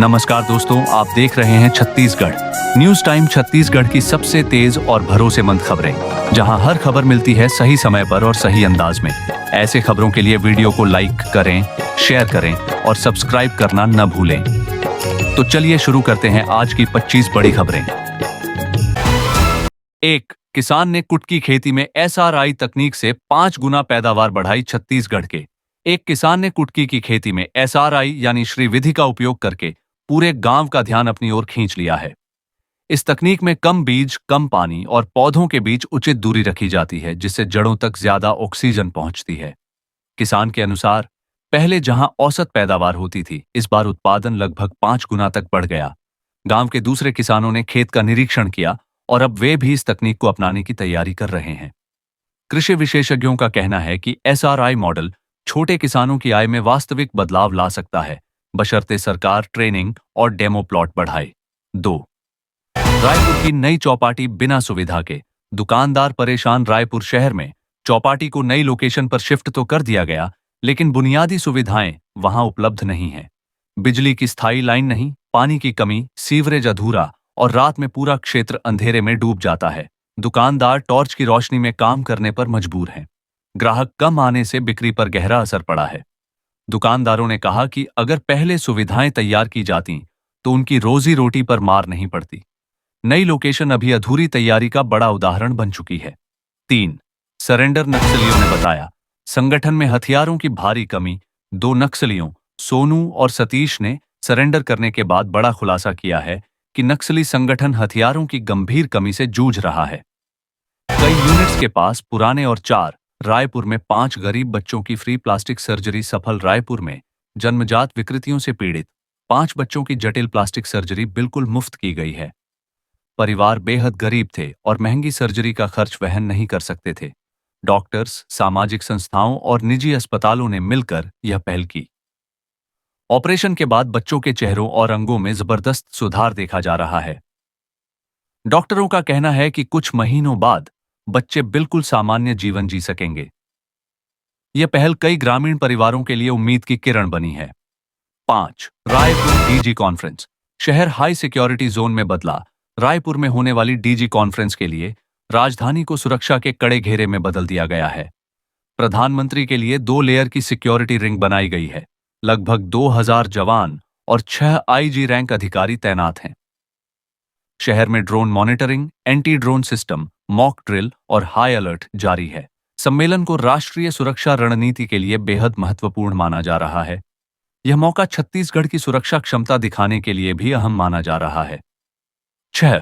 नमस्कार दोस्तों, आप देख रहे हैं छत्तीसगढ़ न्यूज टाइम। छत्तीसगढ़ की सबसे तेज और भरोसेमंद खबरें, जहां हर खबर मिलती है सही समय पर और सही अंदाज में। ऐसे खबरों के लिए वीडियो को लाइक करें, शेयर करें और सब्सक्राइब करना न भूलें। तो चलिए शुरू करते हैं आज की 25 बड़ी खबरें। 1. किसान ने कुटकी खेती में एसआरआई तकनीक से 5 गुना पैदावार बढ़ाई। छत्तीसगढ़ के एक किसान ने कुटकी की खेती में एसआरआई यानी श्री विधि का उपयोग करके पूरे गांव का ध्यान अपनी ओर खींच लिया है। इस तकनीक में कम बीज, कम पानी और पौधों के बीच उचित दूरी रखी जाती है, जिससे जड़ों तक ज्यादा ऑक्सीजन पहुंचती है। किसान के अनुसार पहले जहां औसत पैदावार होती थी, इस बार उत्पादन लगभग 5 गुना तक बढ़ गया। गांव के दूसरे किसानों ने खेत का निरीक्षण किया और अब वे भी इस तकनीक को अपनाने की तैयारी कर रहे हैं। कृषि विशेषज्ञों का कहना है कि एसआरआई मॉडल छोटे किसानों की आय में वास्तविक बदलाव ला सकता है, बशर्ते सरकार ट्रेनिंग और डेमो प्लॉट बढ़ाए। 2. रायपुर की नई चौपाटी बिना सुविधा के, दुकानदार परेशान। रायपुर शहर में चौपाटी को नई लोकेशन पर शिफ्ट तो कर दिया गया, लेकिन बुनियादी सुविधाएं वहां उपलब्ध नहीं है। बिजली की स्थायी लाइन नहीं, पानी की कमी, सीवरेज अधूरा और रात में पूरा क्षेत्र अंधेरे में डूब जाता है। दुकानदार टॉर्च की रोशनी में काम करने पर मजबूर हैं। ग्राहक कम आने से बिक्री पर गहरा असर पड़ा है। दुकानदारों ने कहा कि अगर पहले सुविधाएं तैयार की जाती तो उनकी रोजी रोटी पर मार नहीं पड़ती। नई लोकेशन अभी अधूरी तैयारी का बड़ा उदाहरण बन चुकी है। 3. सरेंडर नक्सलियों ने बताया, संगठन में हथियारों की भारी कमी। 2 नक्सलियों सोनू और सतीश ने सरेंडर करने के बाद बड़ा खुलासा किया है कि नक्सली संगठन हथियारों की गंभीर कमी से जूझ रहा है। कई यूनिट्स के पास पुराने और 4 रायपुर में 5 गरीब बच्चों की फ्री प्लास्टिक सर्जरी सफल। रायपुर में जन्मजात विकृतियों से पीड़ित 5 बच्चों की जटिल प्लास्टिक सर्जरी बिल्कुल मुफ्त की गई है। परिवार बेहद गरीब थे और महंगी सर्जरी का खर्च वहन नहीं कर सकते थे। डॉक्टर्स, सामाजिक संस्थाओं और निजी अस्पतालों ने मिलकर यह पहल की। ऑपरेशन के बाद बच्चों के चेहरों और अंगों में जबरदस्त सुधार देखा जा रहा है। डॉक्टरों का कहना है कि कुछ महीनों बाद बच्चे बिल्कुल सामान्य जीवन जी सकेंगे। यह पहल कई ग्रामीण परिवारों के लिए उम्मीद की किरण बनी है। 5. रायपुर डीजी कॉन्फ्रेंस, शहर हाई सिक्योरिटी जोन में बदला। रायपुर में होने वाली डीजी कॉन्फ्रेंस के लिए राजधानी को सुरक्षा के कड़े घेरे में बदल दिया गया है। प्रधानमंत्री के लिए 2 लेयर की सिक्योरिटी रिंग बनाई गई है। लगभग 2000 जवान और 6 आईजी रैंक अधिकारी तैनात हैं। शहर में drone monitoring, anti drone system, mock drill और हाई अलर्ट जारी है। सम्मेलन को राष्ट्रीय सुरक्षा रणनीति के लिए बेहद महत्वपूर्ण माना जा रहा है। यह मौका छत्तीसगढ़ की सुरक्षा क्षमता दिखाने के लिए भी अहम माना जा रहा है। 6.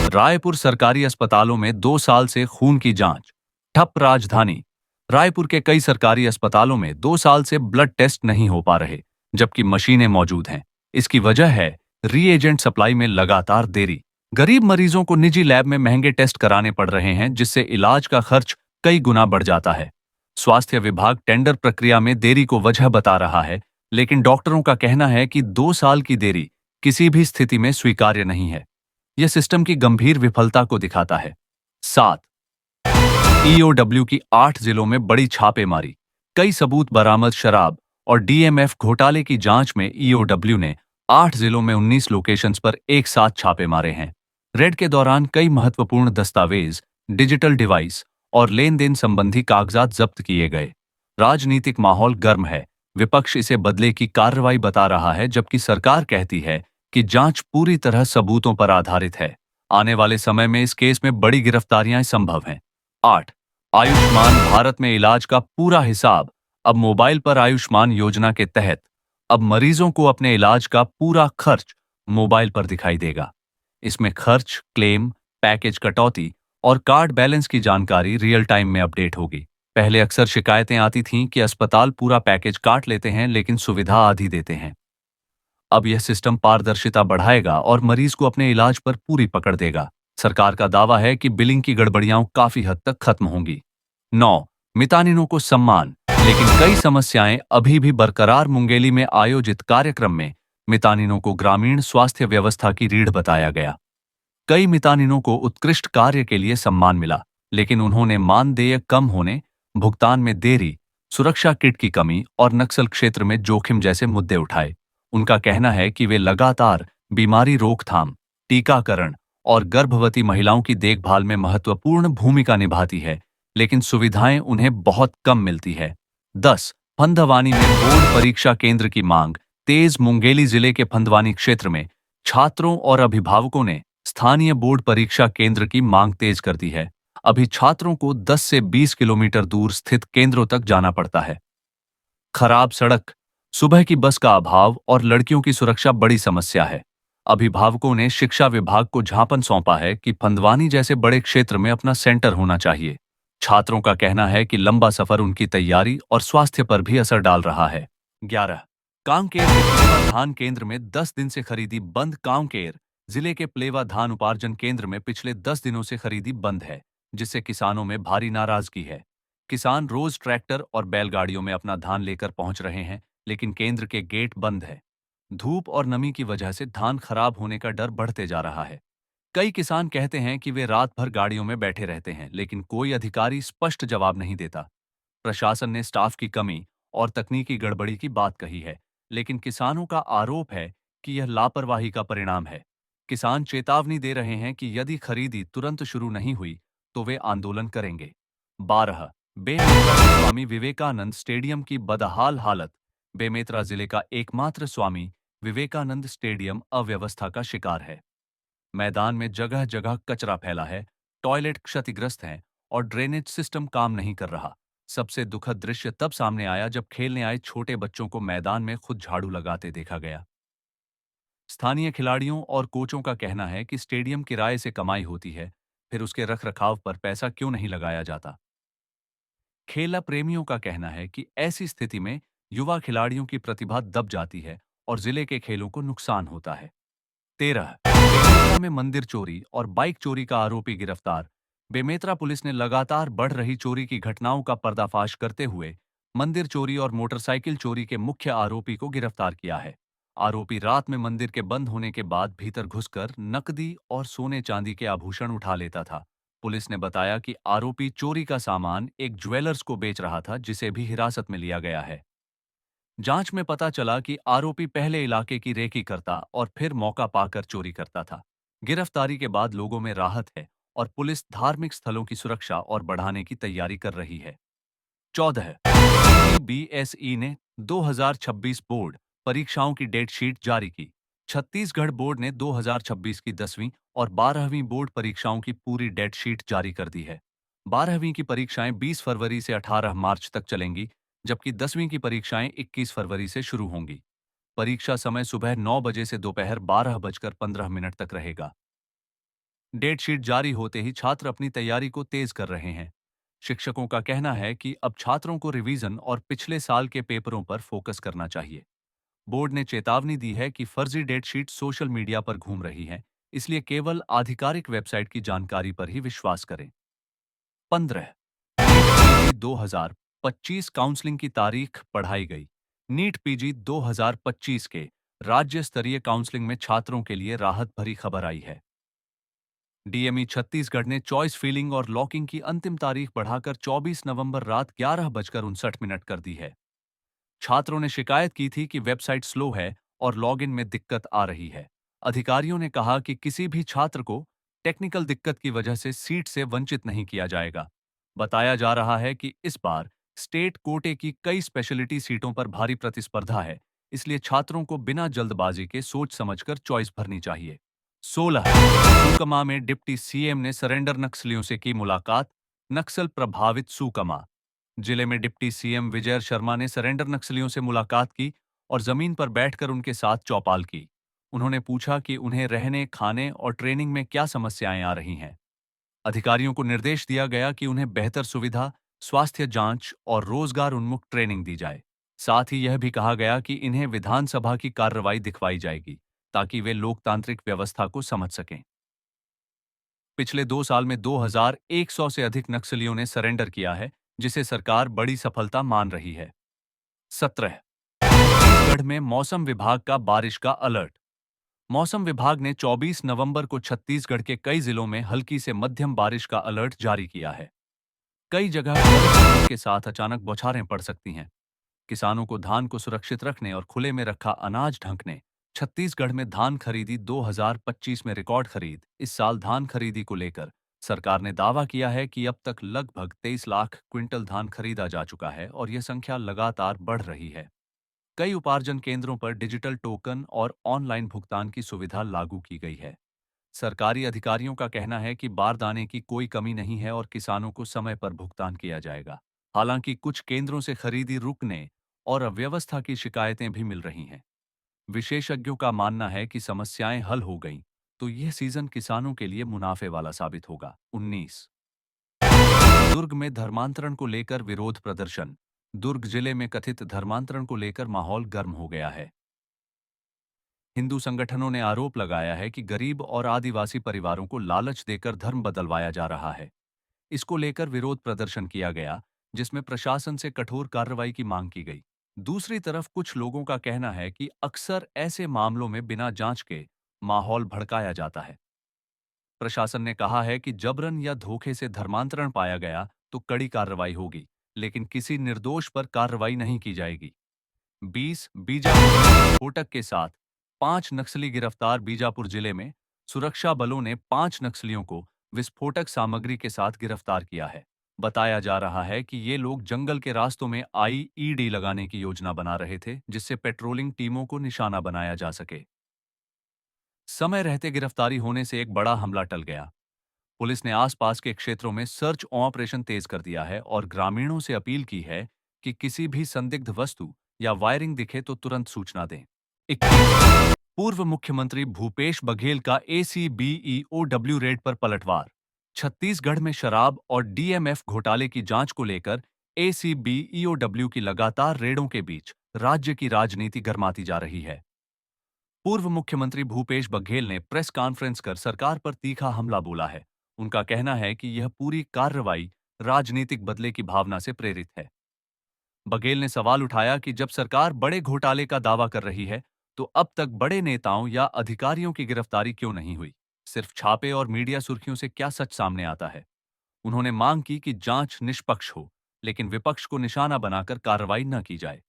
रायपुर सरकारी अस्पतालों में 2 साल से खून की जांच ठप। राजधानी रायपुर के कई सरकारी अस्पतालों में 2 साल से ब्लड टेस्ट नहीं हो पा रहे, जबकि मशीनें मौजूद हैं। इसकी वजह है रीएजेंट सप्लाई में लगातार देरी। गरीब मरीजों को निजी लैब में महंगे टेस्ट कराने पड़ रहे हैं, जिससे इलाज का खर्च कई गुना बढ़ जाता है। स्वास्थ्य विभाग टेंडर प्रक्रिया में देरी को वजह बता रहा है, लेकिन डॉक्टरों का कहना है कि 2 साल की देरी किसी भी स्थिति में स्वीकार्य नहीं है। यह सिस्टम की गंभीर विफलता को दिखाता है। 7. ईओडब्ल्यू की 8 जिलों में बड़ी छापेमारी, कई सबूत बरामद। शराब और डीएमएफ घोटाले की जांच में ईओडब्ल्यू ने 8 जिलों में 19 लोकेशंस पर एक साथ छापे मारे हैं। रेड के दौरान कई महत्वपूर्ण दस्तावेज, डिजिटल डिवाइस और लेन देन संबंधी कागजात जब्त किए गए। राजनीतिक माहौल गर्म है। विपक्ष इसे बदले की कार्रवाई बता रहा है, जबकि सरकार कहती है कि जांच पूरी तरह सबूतों पर आधारित है। आने वाले समय में इस केस में बड़ी गिरफ्तारियां संभव हैं। 8. आयुष्मान भारत में इलाज का पूरा हिसाब अब मोबाइल पर। आयुष्मान योजना के तहत अब मरीजों को अपने इलाज का पूरा खर्च मोबाइल पर दिखाई देगा। इसमें खर्च, क्लेम, पैकेज कटौती और कार्ड बैलेंस की जानकारी रियल टाइम में अपडेट होगी। पहले अक्सर शिकायतें आती थीं कि अस्पताल पूरा पैकेज काट लेते हैं लेकिन सुविधा आधी देते हैं। अब यह सिस्टम पारदर्शिता बढ़ाएगा और मरीज को अपने इलाज पर पूरी पकड़ देगा। सरकार का दावा है कि बिलिंग की गड़बड़ियां काफी हद तक खत्म होंगी। 9. मितानिनों को सम्मान, लेकिन कई समस्याएं अभी भी बरकरार। मुंगेली में आयोजित कार्यक्रम में मितानिनों को ग्रामीण स्वास्थ्य व्यवस्था की रीढ़ बताया गया। कई मितानिनों को उत्कृष्ट कार्य के लिए सम्मान मिला, लेकिन उन्होंने मानदेय कम होने, भुगतान में देरी, सुरक्षा किट की कमी और नक्सल क्षेत्र में जोखिम जैसे मुद्दे उठाए। उनका कहना है कि वे लगातार बीमारी रोकथाम, टीकाकरण और गर्भवती महिलाओं की देखभाल में महत्वपूर्ण भूमिका निभाती है, लेकिन सुविधाएं उन्हें बहुत कम मिलती है। 10. फंधवानी में बोर्ड परीक्षा केंद्र की मांग। तेज मुंगेली जिले के फंधवानी क्षेत्र में छात्रों और अभिभावकों ने स्थानीय बोर्ड परीक्षा केंद्र की मांग तेज कर दी है। अभी छात्रों को 10 से 20 किलोमीटर दूर स्थित केंद्रों तक जाना पड़ता है। खराब सड़क, सुबह की बस का अभाव और लड़कियों की सुरक्षा बड़ी समस्या है। अभिभावकों ने शिक्षा विभाग को ज्ञापन सौंपा है कि फंदवानी जैसे बड़े क्षेत्र में अपना सेंटर होना चाहिए। छात्रों का कहना है कि लंबा सफर उनकी तैयारी और स्वास्थ्य पर भी असर डाल रहा है। 11. कांकेर के प्लेवा धान केंद्र में 10 दिन से खरीदी बंद। कांकेर जिले के प्लेवा धान उपार्जन केंद्र में पिछले 10 दिनों से खरीदी बंद है, जिससे किसानों में भारी नाराजगी है। किसान रोज ट्रैक्टर और बैलगाड़ियों में अपना धान लेकर पहुंच रहे हैं, लेकिन केंद्र के गेट बंद है। धूप और नमी की वजह से धान खराब होने का डर बढ़ते जा रहा है। कई किसान कहते हैं कि वे रात भर गाड़ियों में बैठे रहते हैं, लेकिन कोई अधिकारी स्पष्ट जवाब नहीं देता। प्रशासन ने स्टाफ की कमी और तकनीकी गड़बड़ी की बात कही है, लेकिन किसानों का आरोप है कि यह लापरवाही का परिणाम है। किसान चेतावनी दे रहे हैं कि यदि खरीदी तुरंत शुरू नहीं हुई तो वे आंदोलन करेंगे। 12. बेमेतरा के स्वामी विवेकानंद स्टेडियम की बदहाल हालत। बेमेतरा जिले का एकमात्र स्वामी विवेकानंद स्टेडियम अव्यवस्था का शिकार है। मैदान में जगह जगह कचरा फैला है, टॉयलेट क्षतिग्रस्त हैं और ड्रेनेज सिस्टम काम नहीं कर रहा। सबसे दुखद दृश्य तब सामने आया जब खेलने आए छोटे बच्चों को मैदान में खुद झाड़ू लगाते देखा गया। स्थानीय खिलाड़ियों और कोचों का कहना है कि स्टेडियम किराए से कमाई होती है, फिर उसके रखरखाव पर पैसा क्यों नहीं लगाया जाता। खेल प्रेमियों का कहना है कि ऐसी स्थिति में युवा खिलाड़ियों की प्रतिभा दब जाती है और जिले के खेलों को नुकसान होता है। 13. बेमेतरा में मंदिर चोरी और बाइक चोरी का आरोपी गिरफ्तार। बेमेतरा पुलिस ने लगातार बढ़ रही चोरी की घटनाओं का पर्दाफाश करते हुए मंदिर चोरी और मोटरसाइकिल चोरी के मुख्य आरोपी को गिरफ्तार किया है। आरोपी रात में मंदिर के बंद होने के बाद भीतर घुसकर नकदी और सोने चांदी के आभूषण उठा लेता था। पुलिस ने बताया कि आरोपी चोरी का सामान एक ज्वेलर्स को बेच रहा था, जिसे भी हिरासत में लिया गया है। जांच में पता चला कि आरोपी पहले इलाके की रेकी करता और फिर मौका पाकर चोरी करता था। गिरफ्तारी के बाद लोगों में राहत है और पुलिस धार्मिक स्थलों की सुरक्षा और बढ़ाने की तैयारी कर रही है। 14. बीएसई ने 2026 बोर्ड परीक्षाओं की डेट शीट जारी की। छत्तीसगढ़ बोर्ड ने 2026 की 10वीं और 12वीं बोर्ड परीक्षाओं की पूरी डेट शीट जारी कर दी है। 12वीं की परीक्षाएं 20 फरवरी से 18 मार्च तक चलेंगी, जबकि 10वीं की परीक्षाएं 21 फरवरी से शुरू होंगी। परीक्षा समय सुबह 9 बजे से दोपहर 12 बजकर 15 मिनट तक रहेगा। डेट शीट जारी होते ही छात्र अपनी तैयारी को तेज कर रहे हैं। शिक्षकों का कहना है कि अब छात्रों को रिवीजन और पिछले साल के पेपरों पर फोकस करना चाहिए। बोर्ड ने चेतावनी दी है कि फर्जी डेट शीट सोशल मीडिया पर घूम रही है, इसलिए केवल आधिकारिक वेबसाइट की जानकारी पर ही विश्वास करें। 15. पीजी 2025 काउंसलिंग की तारीख बढ़ाई गई। नीट पीजी 2025 के राज्य स्तरीय काउंसलिंग में छात्रों के लिए राहत भरी खबर आई है। डीएमई छत्तीसगढ़ ने चॉइस फिलिंग और लॉकिंग की अंतिम तारीख बढ़ाकर 24 नवंबर रात 11 बजकर 59 मिनट कर दी है। छात्रों ने शिकायत की थी कि वेबसाइट स्लो है और लॉगिन में दिक्कत आ रही है। अधिकारियों ने कहा कि किसी भी छात्र को टेक्निकल दिक्कत की वजह से सीट से वंचित नहीं किया जाएगा। बताया जा रहा है कि इस बार स्टेट कोटे की कई स्पेशलिटी सीटों पर भारी प्रतिस्पर्धा है, इसलिए छात्रों को बिना जल्दबाजी के सोच समझकर चॉइस भरनी चाहिए। 16. सुकमा में डिप्टी सीएम ने सरेंडर नक्सलियों से की मुलाकात। नक्सल प्रभावित सुकमा जिले में डिप्टी सीएम विजय शर्मा ने सरेंडर नक्सलियों से मुलाकात की और जमीन पर बैठकर उनके साथ चौपाल की। उन्होंने पूछा कि उन्हें रहने, खाने और ट्रेनिंग में क्या समस्याएं आ रही हैं। अधिकारियों को निर्देश दिया गया कि उन्हें बेहतर सुविधा, स्वास्थ्य जांच और रोजगार उन्मुख ट्रेनिंग दी जाए। साथ ही यह भी कहा गया कि इन्हें विधानसभा की कार्रवाई दिखवाई जाएगी, ताकि वे लोकतांत्रिक व्यवस्था को समझ सकें। पिछले 2 साल में 2100 से अधिक नक्सलियों ने सरेंडर किया है, जिसे सरकार बड़ी सफलता मान रही है। 17. छत्तीसगढ़ में मौसम विभाग का बारिश का अलर्ट। मौसम विभाग ने 24 नवंबर को छत्तीसगढ़ के कई जिलों में हल्की से मध्यम बारिश का अलर्ट जारी किया है। कई जगह गरज चमक के साथ अचानक बौछारें पड़ सकती हैं। किसानों को धान को सुरक्षित रखने और खुले में रखा अनाज ढंकने। छत्तीसगढ़ में धान खरीदी 2025 में रिकॉर्ड खरीद। इस साल धान खरीदी को लेकर सरकार ने दावा किया है कि अब तक लगभग 23 लाख क्विंटल धान खरीदा जा चुका है और यह संख्या लगातार बढ़ रही है। कई उपार्जन केंद्रों पर डिजिटल टोकन और ऑनलाइन भुगतान की सुविधा लागू की गई है। सरकारी अधिकारियों का कहना है कि बारदाने की कोई कमी नहीं है और किसानों को समय पर भुगतान किया जाएगा। हालांकि कुछ केंद्रों से खरीदी रुकने और अव्यवस्था की शिकायतें भी मिल रही हैं। विशेषज्ञों का मानना है कि समस्याएं हल हो गईं, तो यह सीजन किसानों के लिए मुनाफे वाला साबित होगा। 19 दुर्ग में धर्मांतरण को लेकर विरोध प्रदर्शन। दुर्ग जिले में कथित धर्मांतरण को लेकर माहौल गर्म हो गया है। हिंदू संगठनों ने आरोप लगाया है कि गरीब और आदिवासी परिवारों को लालच देकर धर्म बदलवाया जा रहा है। इसको लेकर विरोध प्रदर्शन किया गया, जिसमें प्रशासन से कठोर कार्रवाई की मांग की गई। दूसरी तरफ कुछ लोगों का कहना है कि अक्सर ऐसे मामलों में बिना जांच के माहौल भड़काया जाता है। प्रशासन ने कहा है कि जबरन या धोखे से धर्मांतरण पाया गया तो कड़ी कार्रवाई होगी, लेकिन किसी निर्दोष पर कार्रवाई नहीं की जाएगी। 20 बीजापुर में विस्फोटक के साथ 5 नक्सली गिरफ्तार। बीजापुर जिले में सुरक्षा बलों ने 5 नक्सलियों को विस्फोटक सामग्री के साथ गिरफ्तार किया है। बताया जा रहा है कि ये लोग जंगल के रास्तों में आईईडी लगाने की योजना बना रहे थे, जिससे पेट्रोलिंग टीमों को निशाना बनाया जा सके। समय रहते गिरफ्तारी होने से एक बड़ा हमला टल गया। पुलिस ने आसपास के क्षेत्रों में सर्च ऑपरेशन तेज कर दिया है और ग्रामीणों से अपील की है कि किसी भी संदिग्ध वस्तु या वायरिंग दिखे तो तुरंत सूचना दें। 21 पूर्व मुख्यमंत्री भूपेश बघेल का एसीबीईओडब्ल्यू रेड पर पलटवार। छत्तीसगढ़ में शराब और डीएमएफ घोटाले की जांच को लेकर एसीबीईओडब्ल्यू की लगातार रेडों के बीच राज्य की राजनीति गर्माती जा रही है। पूर्व मुख्यमंत्री भूपेश बघेल ने प्रेस कॉन्फ्रेंस कर सरकार पर तीखा हमला बोला है। उनका कहना है कि यह पूरी कार्रवाई राजनीतिक बदले की भावना से प्रेरित है। बघेल ने सवाल उठाया कि जब सरकार बड़े घोटाले का दावा कर रही है, तो अब तक बड़े नेताओं या अधिकारियों की गिरफ्तारी क्यों नहीं हुई? सिर्फ छापे और मीडिया सुर्खियों से क्या सच सामने आता है? उन्होंने मांग की कि जांच निष्पक्ष हो, लेकिन विपक्ष को निशाना बनाकर कार्रवाई न की जाए।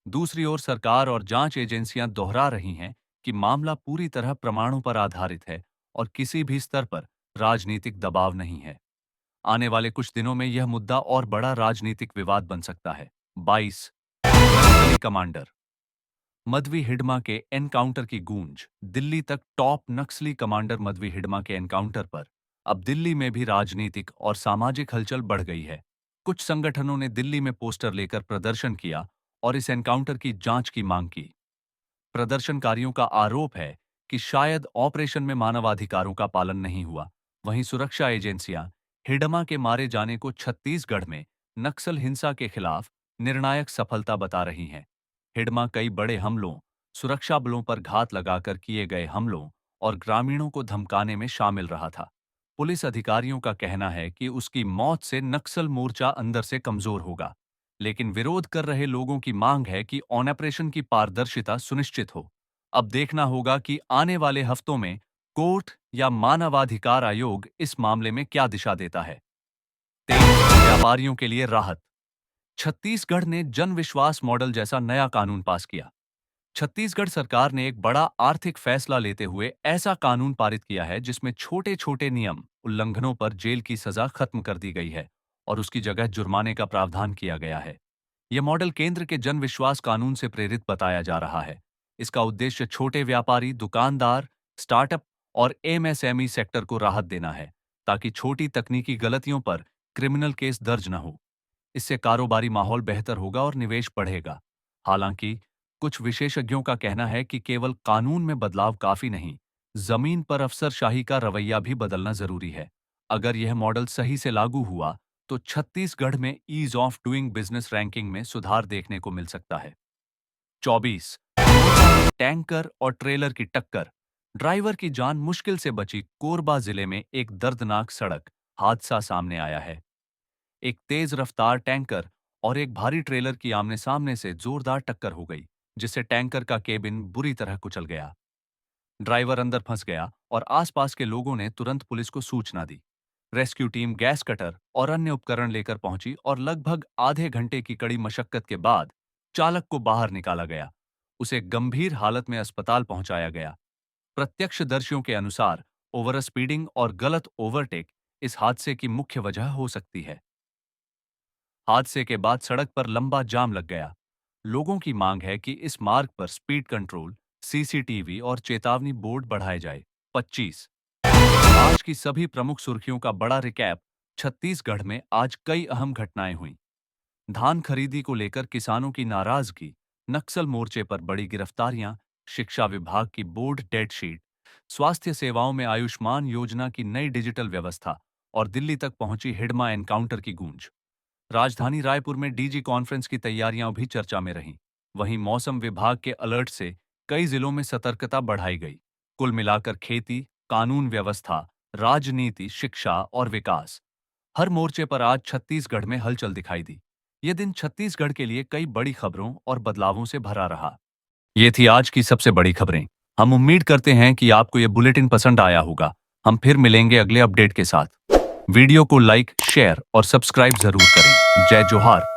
दूसरी ओर सरकार और जांच एजेंसियां दोहरा रही हैं कि मामला पूरी तरह प्रमाणों पर आधारित है और किसी भी स्तर पर राजनीतिक दबाव नहीं है। आने वाले कुछ दिनों में यह मुद्दा और बड़ा राजनीतिक विवाद बन सकता है। 22 नक्सली कमांडर। मध्वी हिडमा के एनकाउंटर की गूंज। दिल्ली तक टॉप नक्सली कमांडर मध्वी हिडमा के एनकाउंटर पर अब दिल्ली में भी राजनीतिक और सामाजिक हलचल बढ़ गई है। कुछ संगठनों ने दिल्ली में पोस्टर लेकर प्रदर्शन किया और इस एनकाउंटर की जांच की मांग की। प्रदर्शनकारियों का आरोप है कि शायद ऑपरेशन में मानवाधिकारों का पालन नहीं हुआ। वहीं सुरक्षा एजेंसियां हिडमा के मारे जाने को छत्तीसगढ़ में नक्सल हिंसा के खिलाफ निर्णायक सफलता बता रही हैं। हिडमा कई बड़े हमलों, सुरक्षा बलों पर घात लगाकर किए गए हमलों और ग्रामीणों को धमकाने में शामिल रहा था। पुलिस अधिकारियों का कहना है कि उसकी मौत से नक्सल मोर्चा अंदर से कमजोर होगा, लेकिन विरोध कर रहे लोगों की मांग है कि ऑपरेशन की पारदर्शिता सुनिश्चित हो। अब देखना होगा कि आने वाले हफ्तों में कोर्ट या मानवाधिकार आयोग इस मामले में क्या दिशा देता है। 23 व्यापारियों के लिए राहत। छत्तीसगढ़ ने जन विश्वास मॉडल जैसा नया कानून पास किया। छत्तीसगढ़ सरकार ने एक बड़ा आर्थिक फैसला लेते हुए ऐसा कानून पारित किया है जिसमें छोटे छोटे नियम उल्लंघनों पर जेल की सजा खत्म कर दी गई है और उसकी जगह जुर्माने का प्रावधान किया गया है। यह मॉडल केंद्र के जन विश्वास कानून से प्रेरित बताया जा रहा है। इसका उद्देश्य छोटे व्यापारी, दुकानदार, स्टार्टअप और एमएसएमई सेक्टर को राहत देना है, ताकि छोटी तकनीकी गलतियों पर क्रिमिनल केस दर्ज न हो। इससे कारोबारी माहौल बेहतर होगा और निवेश बढ़ेगा। हालांकि कुछ विशेषज्ञों का कहना है कि केवल कानून में बदलाव काफी नहीं, जमीन पर अफसरशाही का रवैया भी बदलना जरूरी है। अगर यह मॉडल सही से लागू हुआ तो छत्तीसगढ़ में ease of doing business ranking में सुधार देखने को मिल सकता है। 24 टैंकर और ट्रेलर की टक्कर। ड्राइवर की जान मुश्किल से बची। कोरबा जिले में एक दर्दनाक सड़क हादसा सामने आया है। एक तेज रफ्तार टैंकर और एक भारी ट्रेलर की आमने सामने से जोरदार टक्कर हो गई, जिससे टैंकर का केबिन बुरी तरह कुचल गया। ड्राइवर अंदर फंस गया और आसपास के लोगों ने तुरंत पुलिस को सूचना दी। रेस्क्यू टीम गैस कटर और अन्य उपकरण लेकर पहुंची और लगभग आधे घंटे की कड़ी मशक्कत के बाद चालक को बाहर निकाला गया। उसे गंभीर हालत में अस्पताल पहुंचाया गया। प्रत्यक्षदर्शियों के अनुसार ओवर स्पीडिंग और गलत ओवरटेक इस हादसे की मुख्य वजह हो सकती है। हादसे के बाद सड़क पर लंबा जाम लग गया। लोगों की मांग है कि इस मार्ग पर स्पीड कंट्रोल, सीसीटीवी और चेतावनी बोर्ड बढ़ाए जाए। 25 आज की सभी प्रमुख सुर्खियों का बड़ा रिकैप। छत्तीसगढ़ में आज कई अहम घटनाएं हुई। धान खरीदी को लेकर किसानों की नाराजगी, नक्सल मोर्चे पर बड़ी गिरफ्तारियां, शिक्षा विभाग की बोर्ड डेडशीट, स्वास्थ्य सेवाओं में आयुष्मान योजना की नई डिजिटल व्यवस्था और दिल्ली तक पहुंची हिडमा एनकाउंटर की गूंज। राजधानी रायपुर में डीजी कॉन्फ्रेंस की तैयारियां भी चर्चा में रहीं। वहीं मौसम विभाग के अलर्ट से कई जिलों में सतर्कता बढ़ाई गई। कुल मिलाकर खेती, कानून व्यवस्था, राजनीति, शिक्षा और विकास, हर मोर्चे पर आज छत्तीसगढ़ में हलचल दिखाई दी। ये दिन छत्तीसगढ़ के लिए कई बड़ी खबरों और बदलावों से भरा रहा। ये थी आज की सबसे बड़ी खबरें। हम उम्मीद करते हैं कि आपको ये बुलेटिन पसंद आया होगा। हम फिर मिलेंगे अगले अपडेट के साथ। वीडियो को लाइक, शेयर और सब्सक्राइब जरूर करें। जय जोहार।